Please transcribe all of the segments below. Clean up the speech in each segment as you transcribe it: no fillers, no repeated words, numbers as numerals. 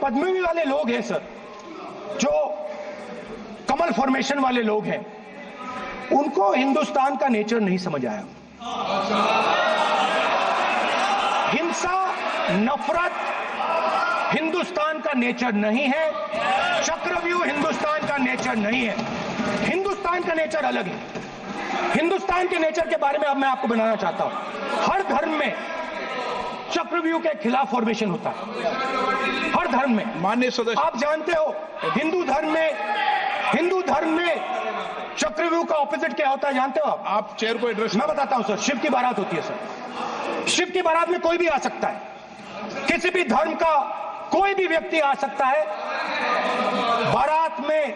पद्मवी वाले लोग हैं सर, जो कमल फॉर्मेशन वाले लोग हैं, उनको हिंदुस्तान का नेचर नहीं समझ आया। हिंसा, नफरत हिंदुस्तान का नेचर नहीं है, चक्रव्यूह हिंदुस्तान का नेचर नहीं है। हिंदुस्तान का नेचर अलग है। हिंदुस्तान के नेचर के बारे में अब मैं आपको बनाना चाहता हूं। हर धर्म में चक्रव्यूह के खिलाफ फॉर्मेशन होता है, हर धर्म में। माननीय सदस्य, आप जानते हो हिंदू धर्म में चक्रव्यूह का ऑपोजिट क्या होता है, जानते हो आप चेयर को एड्रेस। मैं बताता हूं सर। शिव की बारात होती है सर, शिव की बारात में कोई भी आ सकता है, किसी भी धर्म का कोई भी व्यक्ति आ सकता है, बारात में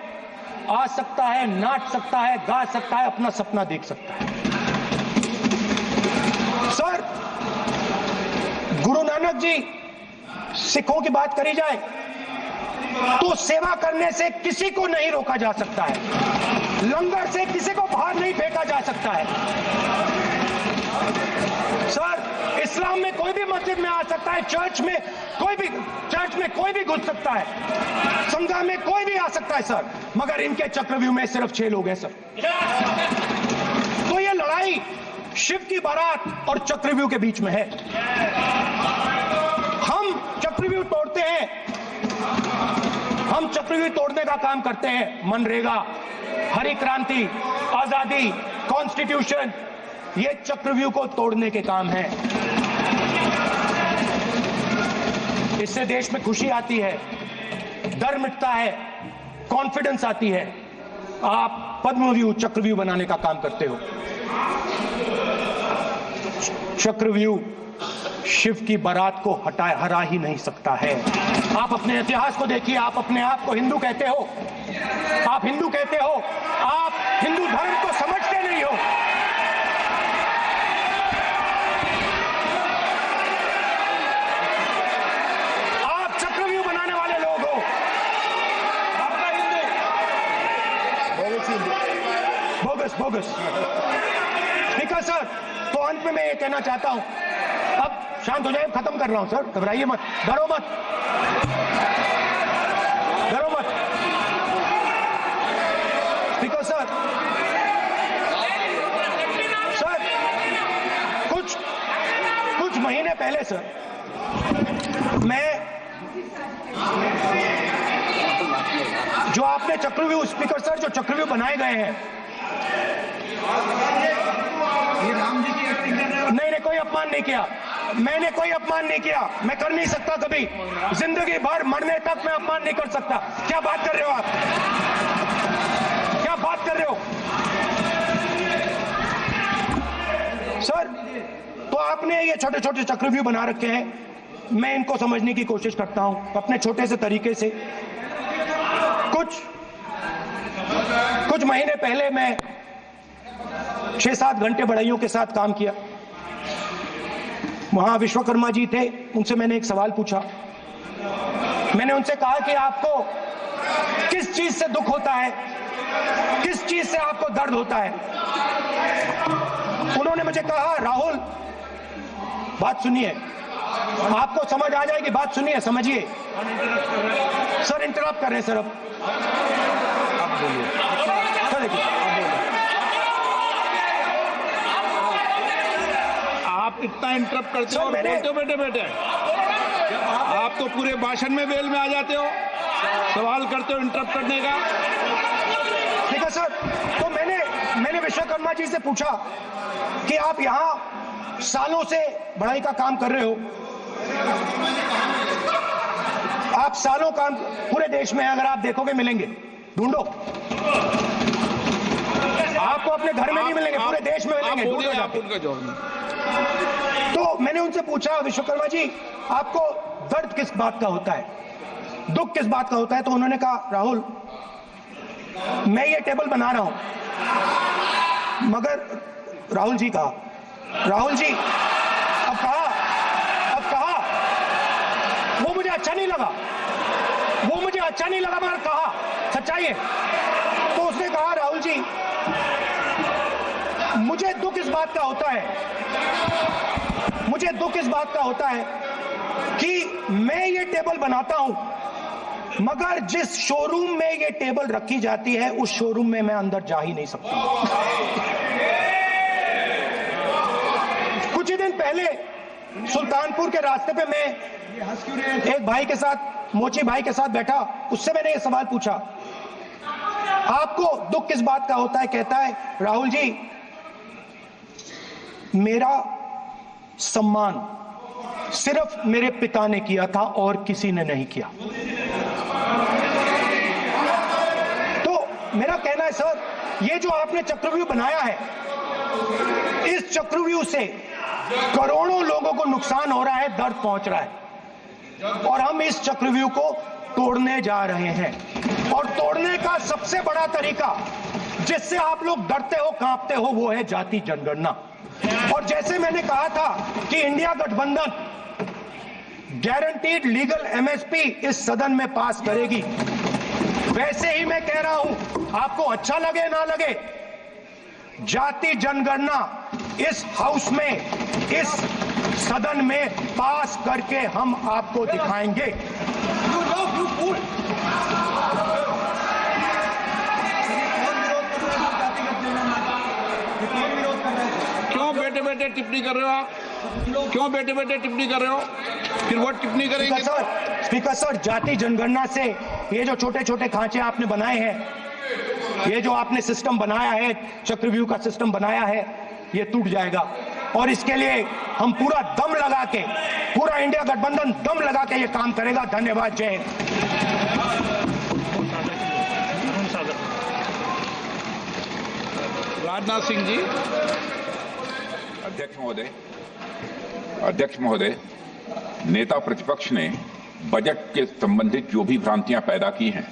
आ सकता है, नाच सकता है, गा सकता है, अपना सपना देख सकता है। सर, गुरु नानक जी, सिखों की बात करी जाए तो सेवा करने से किसी को नहीं रोका जा सकता है, लंगर से किसी को बाहर नहीं फेंका जा सकता है। सर, इस्लाम में कोई भी मस्जिद में आ सकता है, चर्च में कोई भी घुस सकता है, संगम में कोई भी आ सकता है सर, मगर इनके चक्रव्यूह में सिर्फ 6 लोग हैं सर। तो ये लड़ाई शिव की बारात और चक्रव्यूह के बीच में है। हम चक्रव्यूह तोड़ते हैं, हम चक्रव्यूह तोड़ने का काम करते हैं। मनरेगा, हरी क्रांति, आजादी, कॉन्स्टिट्यूशन, ये चक्रव्यूह को तोड़ने के काम है। इससे देश में खुशी आती है, डर मिटता है, कॉन्फिडेंस आती है। आप पद्मव्यूह चक्रव्यूह बनाने का काम करते हो। चक्रव्यूह शिव की बारात को हरा ही नहीं सकता है। आप अपने इतिहास को देखिए, आप अपने आप को हिंदू कहते हो, आप हिंदू कहते हो, आप हिंदू धर्म को समझते नहीं हो। आप चक्रव्यूह बनाने वाले लोग हो। आपका हिंदू बोगस। ठीक है सर, तो अंत में मैं ये कहना चाहता हूं, अब शांत हो जाए, खत्म कर रहा हूं सर, घबराइए मत, डरो मत। ठीक है सर, कुछ महीने पहले सर, मैं जो आपने चक्रव्यूह स्पीकर सर, जो चक्रव्यूह बनाए गए हैं, नहीं, कोई अपमान नहीं किया, मैंने कोई अपमान नहीं किया, मैं कर नहीं सकता कभी, जिंदगी भर मरने तक मैं अपमान नहीं कर सकता। क्या बात कर रहे हो आप, क्या बात कर रहे हो सर? तो आपने ये छोटे छोटे चक्रव्यूह बना रखे हैं, मैं इनको समझने की कोशिश करता हूं अपने छोटे से तरीके से। कुछ महीने पहले मैं 6-7 घंटे बढ़इयों के साथ काम किया। वहां विश्वकर्मा जी थे, उनसे मैंने एक सवाल पूछा। मैंने उनसे कहा कि आपको किस चीज से दुख होता है, किस चीज से आपको दर्द होता है? उन्होंने मुझे कहा, राहुल बात सुनिए, आपको समझ आ जाएगी, बात सुनिए, समझिए। सर इंटरप्ट कर रहे हैं सर, अब बोलिए सर, देखिए आप इतना इंटरप्ट करते हो और बोलते हो बेटे आप तो पूरे भाषण में वेल में आ जाते हो, सवाल करते हो इंटरप्ट करने का। ठीक है सर, तो मैंने विश्वकर्मा जी से पूछा कि आप यहां सालों से बढ़ाई का काम कर रहे हो, आप सालों काम पूरे देश में, अगर आप देखोगे मिलेंगे, ढूंढो, आपको अपने घर में नहीं मिलेंगे, पूरे देश में मिलेंगे, ढूंढो जाके। तो मैंने उनसे पूछा, विश्वकर्मा जी आपको दर्द किस बात का होता है, दुख किस बात का होता है? तो उन्होंने कहा, राहुल मैं ये टेबल बना रहा हूं, मगर राहुल जी कहा, राहुल जी अब कहा वो मुझे अच्छा नहीं लगा, मगर कहा सच्चाई है। तो उसने कहा, राहुल जी मुझे दुख इस बात का होता है कि मैं ये टेबल बनाता हूं मगर जिस शोरूम में ये टेबल रखी जाती है उस शोरूम में मैं अंदर जा ही नहीं सकता। कुछ ही दिन पहले सुल्तानपुर के रास्ते पे मैं एक भाई के साथ, मोची भाई के साथ बैठा, उससे मैंने ये सवाल पूछा, आपको दुख किस बात का होता है? कहता है, राहुल जी, मेरा सम्मान सिर्फ मेरे पिता ने किया था और किसी ने नहीं किया। तो मेरा कहना है सर, ये जो आपने चक्रव्यूह बनाया है, इस चक्रव्यूह से करोड़ों लोगों को नुकसान हो रहा है, दर्द पहुंच रहा है, और हम इस चक्रव्यूह को तोड़ने जा रहे हैं। और तोड़ने का सबसे बड़ा तरीका जिससे आप लोग डरते हो, कांपते हो, वो है जाति जनगणना। और जैसे मैंने कहा था कि इंडिया गठबंधन गारंटीड लीगल एमएसपी इस सदन में पास करेगी, वैसे ही मैं कह रहा हूं, आपको अच्छा लगे ना लगे, जाति जनगणना इस हाउस में, इस सदन में पास करके हम आपको दिखाएंगे। क्यों बैठे बैठे टिप्पणी कर रहे हो आप? क्यों बैठे बैठे टिप्पणी कर रहे हो? फिर वो टिप्पणी करेंगे। स्पीकर सर, जाति जनगणना से ये जो छोटे छोटे खांचे आपने बनाए हैं, ये जो आपने सिस्टम बनाया है, चक्रव्यूह का सिस्टम बनाया है, ये टूट जाएगा। और इसके लिए हम पूरा दम लगा के, पूरा इंडिया गठबंधन दम लगा के ये काम करेगा। धन्यवाद। जय हिंद। राजनाथ सिंह जी। अध्यक्ष महोदय, नेता प्रतिपक्ष ने बजट के संबंधित जो भी भ्रांतियां पैदा की हैं,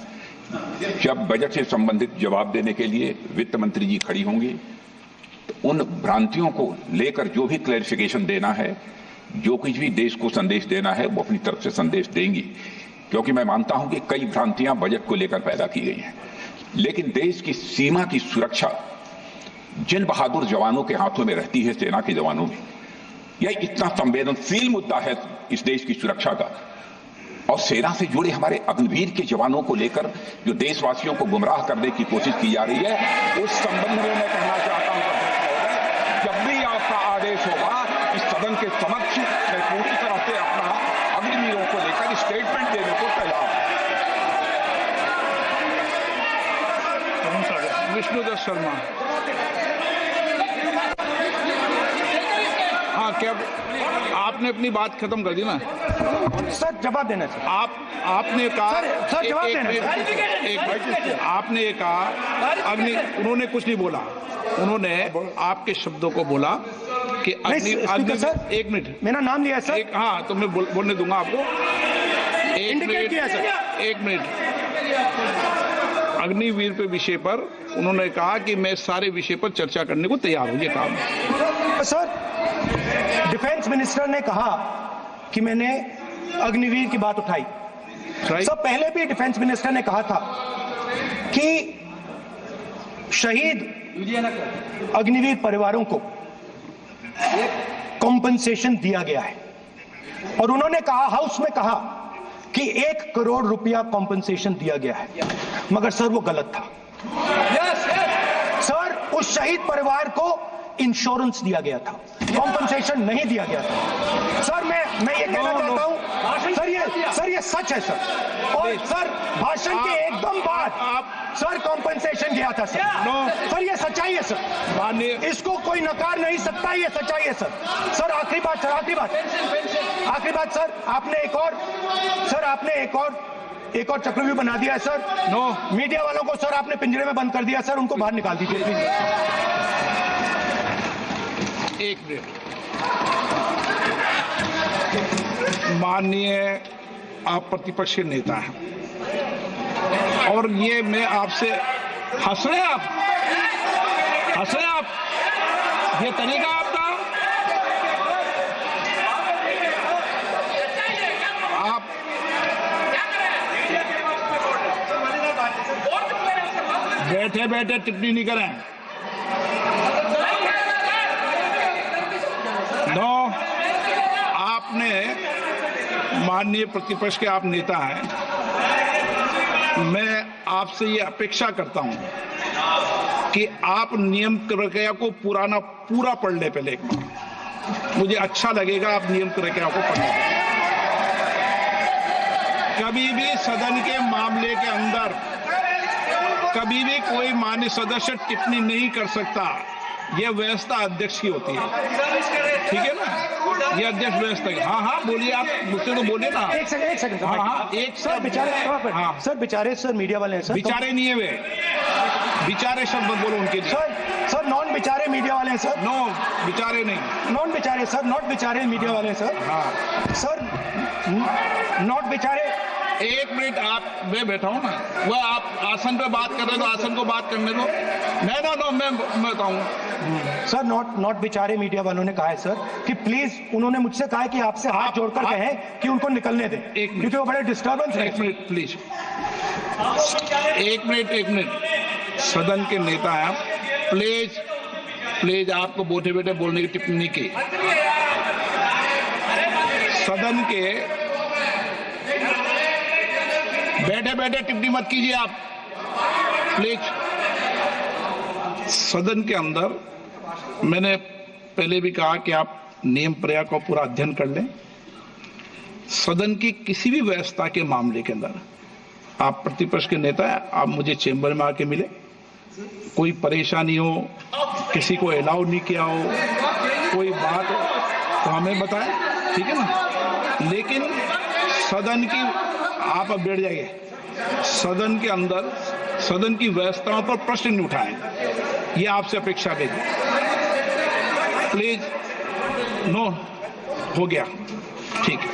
जब बजट से संबंधित जवाब देने के लिए वित्त मंत्री जी खड़ी होंगी तो उन भ्रांतियों को लेकर जो भी क्लैरिफिकेशन देना है, जो कुछ भी देश को संदेश देना है, वो अपनी तरफ से संदेश देंगी। क्योंकि मैं मानता हूं कि कई भ्रांतियां बजट को लेकर पैदा की गई हैं, लेकिन देश की सीमा की सुरक्षा जिन बहादुर जवानों के हाथों में रहती है, सेना के जवानों में, यह इतना संवेदनशील मुद्दा है इस देश की सुरक्षा का। और सेना से जुड़े हमारे अग्निवीर के जवानों को लेकर जो देशवासियों को गुमराह करने की कोशिश की जा रही है, उस संबंध में मैं कहना चाहता हूं, जब भी आपका आदेश होगा इस सदन के समक्ष मैं पूरी तरह से अपना अग्निवीरों को लेकर स्टेटमेंट देने को तैयार हूं। विष्णुदत्त शर्मा। हाँ, क्या आपने अपनी बात खत्म कर दी ना? सर जवाब देना सर। आपने कहा सर जवाब देना। आपने ये कहा उन्होंने कुछ नहीं बोला, उन्होंने आपके शब्दों को बोला कि अग्नि सर, एक मिनट, मेरा नाम लिया सर। हाँ, तो मैं बोलने दूंगा आपको। एक मिनट। अग्निवीर पे विषय पर उन्होंने कहा कि मैं सारे विषय पर चर्चा करने को तैयार हूं। ये काम सर, डिफेंस मिनिस्टर ने कहा कि मैंने अग्निवीर की बात उठाई। सब पहले भी डिफेंस मिनिस्टर ने कहा था कि शहीद अग्निवीर परिवारों को कॉम्पनसेशन दिया गया है, और उन्होंने कहा, हाउस में कहा कि 1 करोड़ रुपया कॉम्पनसेशन दिया गया है, मगर सर वो गलत था। सर, उस शहीद परिवार को इंश्योरेंस दिया गया था, कॉम्पनसेशन नहीं दिया गया था। सर मैं ये कहना चाहता हूं, सर ये सच है सर। और सर, भाषण के एकदम बाद सर कॉम्पनसेशन गया था सर। सर ये सच्चाई है सर, इसको कोई नकार नहीं सकता, ये सच्चाई है सर। सर आखिरी बात सर, आपने एक और चक्रव्यूह बना दिया है सर। मीडिया वालों को सर आपने पिंजरे में बंद कर दिया सर, उनको बाहर निकाल दीजिए प्लीज। एक मिनट। माननीय आप प्रतिपक्ष के नेता हैं और ये मैं आपसे हंस रहे हैं आप, ये तरीका आपका, आप बैठे बैठे टिप्पणी नहीं करें। आपने माननीय प्रतिपक्ष के आप नेता हैं, मैं आपसे ये अपेक्षा करता हूं कि आप नियम प्रक्रिया को पूरा पढ़ ले पहले एक बार। मुझे अच्छा लगेगा आप नियम प्रक्रिया को पढ़ लें। कभी भी सदन के मामले के अंदर कभी भी कोई मान्य सदस्य टिप्पणी नहीं कर सकता। यह व्यवस्था अध्यक्ष की होती है, ठीक है ना? ये अध्यक्ष व्यवस्था की। हाँ बोलिए, आप मुझसे तो बोलिए ना। एक सेकंड हाँ एक सर बेचारे, हाँ सर बेचारे, सर मीडिया वाले हैं सर। बेचारे नहीं है वे, बेचारे शब्द बोलो उनके लिए। सर नॉन बेचारे मीडिया वाले हैं सर। नो बेचारे नहीं, नॉन बेचारे सर, नॉट बेचारे मीडिया वाले हैं सर। हाँ सर नॉट बेचारे। एक मिनट, आप मैं बैठा हूँ ना, वह आप आसन पे बात कर रहे हो तो आसन को बात करने दो। नो मैं बताऊंगा। सर नॉट बेचारे मीडिया वालों ने कहा है सर कि प्लीज, उन्होंने मुझसे कहा है कि आपसे हाथ जोड़कर कहें कि उनको निकलने दें, क्योंकि वो बड़े डिस्टर्बेंस है। एक मिनट प्लीज, एक मिनट। सदन के नेता हैं आप, प्लीज आपको बैठे बैठे बोलने की टिप्पणी की। सदन के बैठे बैठे टिप्पणी मत कीजिए आप, प्लीज। सदन के अंदर मैंने पहले भी कहा कि आप नियम प्रक्रिया को पूरा अध्ययन कर लें। सदन की किसी भी व्यवस्था के मामले के अंदर आप प्रतिपक्ष के नेता हैं, आप मुझे चेंबर में आके मिले, कोई परेशानी हो, किसी को अलाउ नहीं किया हो, कोई बात हो तो हमें बताएं, ठीक है ना? लेकिन सदन की, आप अब बैठ जाइए, सदन के अंदर सदन की व्यवस्थाओं पर प्रश्न नहीं उठाएं, ये आपसे अपेक्षा है। प्लीज, नो हो गया, ठीक है।